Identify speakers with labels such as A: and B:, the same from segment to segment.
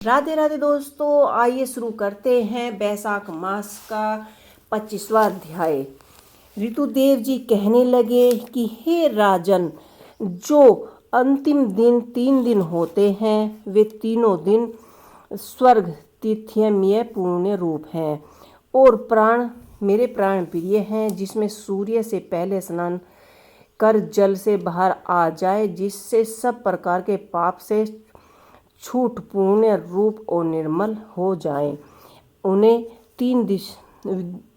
A: राधे राधे दोस्तों, आइए शुरू करते हैं बैसाख मास का 25वां अध्याय। ऋतुदेव जी कहने लगे कि हे राजन, जो अंतिम दिन 3 दिन होते हैं वे तीनों दिन स्वर्ग तीर्थमय पुण्य रूप हैं और मेरे प्राण प्रिय हैं, जिसमें सूर्य से पहले स्नान कर जल से बाहर आ जाए, जिससे सब प्रकार के पाप से छूट पुण्य रूप और निर्मल हो जाए। उन्हें 3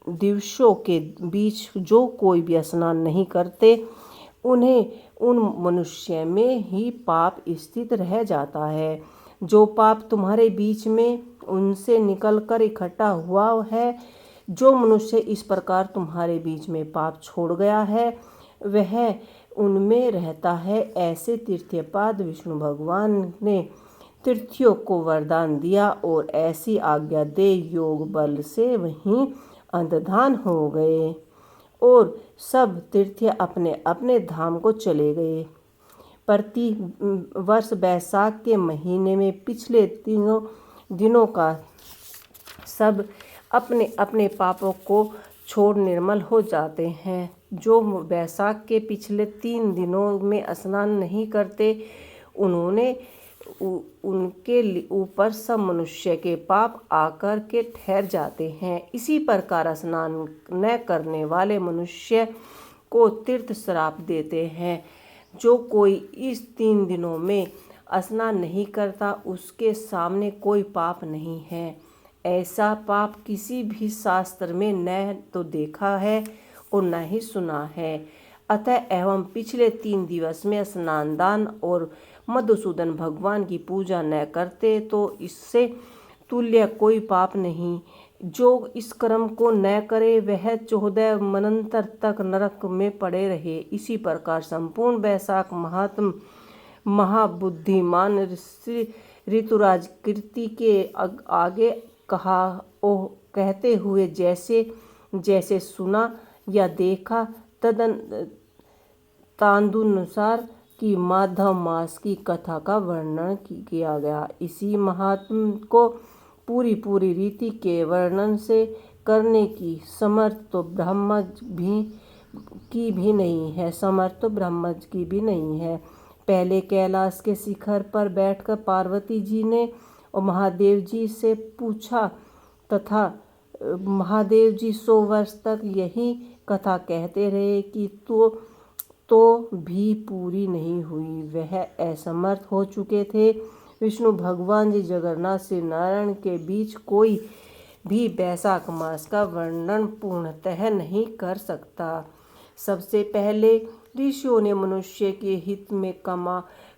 A: दिवसों के बीच जो कोई भी स्नान नहीं करते, उन्हें उन मनुष्य में ही पाप स्थित रह जाता है। जो पाप तुम्हारे बीच में उनसे निकलकर इकट्ठा हुआ है, जो मनुष्य इस प्रकार तुम्हारे बीच में पाप छोड़ गया है, वह उनमें रहता है। ऐसे तीर्थपाद विष्णु भगवान ने तीर्थियों को वरदान दिया और ऐसी आज्ञा दे योग बल से वहीं अंतर्धान हो गए और सब तीर्थ अपने अपने धाम को चले गए। प्रति वर्ष बैसाख के महीने में पिछले 3 दिनों का सब अपने अपने पापों को छोड़ निर्मल हो जाते हैं। जो बैसाख के पिछले 3 दिनों में स्नान नहीं करते, उनके ऊपर सब मनुष्य के पाप आकर के ठहर जाते हैं। इसी प्रकार स्नान न करने वाले मनुष्य को तीर्थ श्राप देते हैं। जो कोई इस 3 दिनों में स्नान नहीं करता, उसके सामने कोई पाप नहीं है। ऐसा पाप किसी भी शास्त्र में न तो देखा है और न ही सुना है। अतः एवं पिछले 3 दिवस में स्नान दान और मधुसूदन भगवान की पूजा न करते तो इससे तुल्य कोई पाप नहीं। जो इस कर्म को न करे वह 14 मनंतर तक नरक में पड़े रहे। इसी प्रकार संपूर्ण बैसाख महात्म महाबुद्धिमान ऋतुराज कीर्ति के आगे कहा ओ कहते हुए जैसे जैसे सुना या देखा तदनुसार की माधव मास की कथा का वर्णन किया गया। इसी महात्म को पूरी रीति के वर्णन से करने की समर्थ तो ब्रह्मज की भी नहीं है। पहले कैलाश के शिखर पर बैठकर पार्वती जी ने और महादेव जी से पूछा तथा महादेव जी 100 वर्ष तक यही कथा कहते रहे कि तो भी पूरी नहीं हुई। वह असमर्थ हो चुके थे। विष्णु भगवान जी जगन्नाथ से नारायण के बीच कोई भी बैसाख मास का वर्णन पूर्णतः नहीं कर सकता। सबसे पहले ऋषियों ने मनुष्य के हित में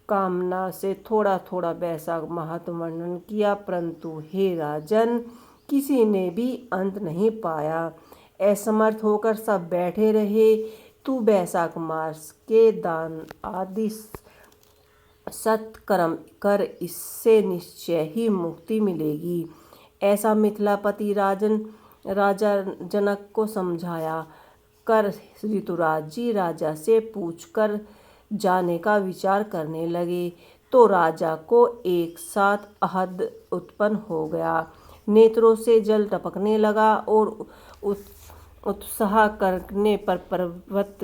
A: कामना से थोड़ा थोड़ा बैसाख महात्म वर्णन किया, परंतु हे राजन, किसी ने भी अंत नहीं पाया। असमर्थ होकर सब बैठे रहे। तू बैसाख मास के दान आदि सत्कर्म कर, इससे निश्चय ही मुक्ति मिलेगी। ऐसा मिथिलापति राजा जनक को समझाया कर ऋतुराज जी राजा से पूछकर जाने का विचार करने लगे। तो राजा को एक साथ आहत उत्पन्न हो गया, नेत्रों से जल टपकने लगा और उत्साह करने पर पर्वत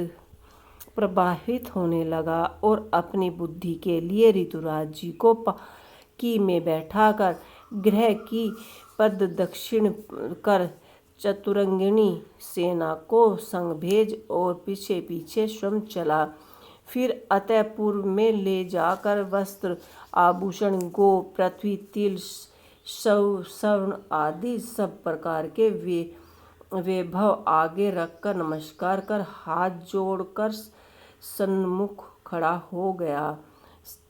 A: प्रवाहित होने लगा और अपनी बुद्धि के लिए ऋतुराज जी को पालकी में बैठाकर गृह की प्रदक्षिण कर चतुरंगिणी सेना को संग भेज और पीछे पीछे स्वयं चला। फिर अतःपुर में ले जाकर वस्त्र आभूषण गो पृथ्वी तिल स्वर्ण आदि सब प्रकार के वैभव आगे रखकर नमस्कार कर हाथ जोड़कर सन्मुख खड़ा हो गया।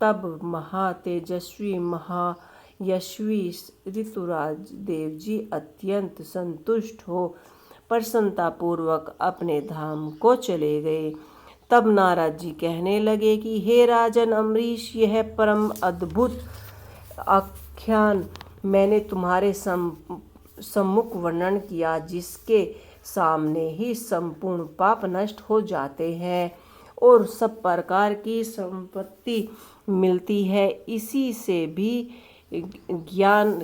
A: तब महातेजस्वी महायशस्वी ऋतुराज देव जी अत्यंत संतुष्ट हो प्रसन्नतापूर्वक अपने धाम को चले गए। तब नारद जी कहने लगे कि हे राजन अम्बरीश, यह परम अद्भुत आख्यान मैंने तुम्हारे सम्मुख वर्णन किया, जिसके सामने ही संपूर्ण पाप नष्ट हो जाते हैं और सब प्रकार की संपत्ति मिलती है। इसी से भी ज्ञान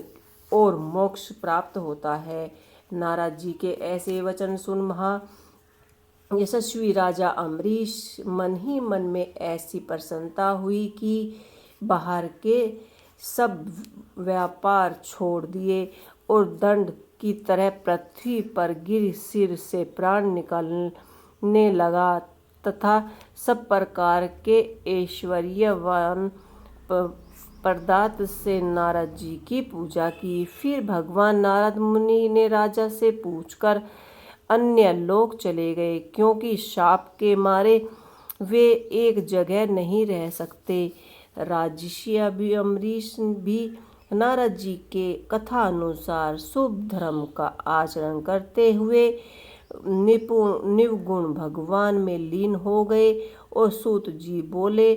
A: और मोक्ष प्राप्त होता है। नारद जी के ऐसे वचन सुन यशस्वी राजा अम्बरीश मन ही मन में ऐसी प्रसन्नता हुई कि बाहर के सब व्यापार छोड़ दिए और दंड की तरह पृथ्वी पर गिर सिर से प्राण निकलने लगा तथा सब प्रकार के ऐश्वर्यवान पदार्थ से नारद जी की पूजा की। फिर भगवान नारद मुनि ने राजा से पूछकर अन्य लोक चले गए, क्योंकि शाप के मारे वे एक जगह नहीं रह सकते। राजर्षि अम्बरीश भी नारद जी के कथा अनुसार शुभ धर्म का आचरण करते हुए निर्गुण भगवान में लीन हो गए। और सूत जी बोले,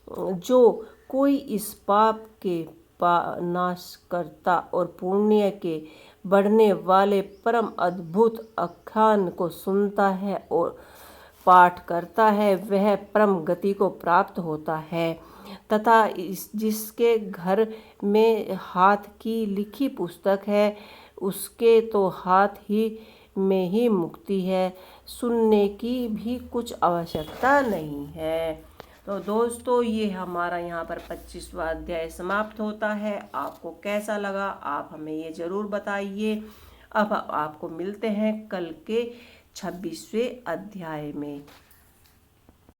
A: जो कोई इस पाप के नाश करता और पुण्य के बढ़ने वाले परम अद्भुत आख्यान को सुनता है और पाठ करता है, वह परम गति को प्राप्त होता है तथा जिसके घर में हाथ की लिखी पुस्तक है, उसके तो हाथ ही में ही मुक्ति है, सुनने की भी कुछ आवश्यकता नहीं है। तो दोस्तों, ये हमारा यहाँ पर 25वां अध्याय समाप्त होता है। आपको कैसा लगा आप हमें ये ज़रूर बताइए। अब आपको मिलते हैं कल के 26वें अध्याय में।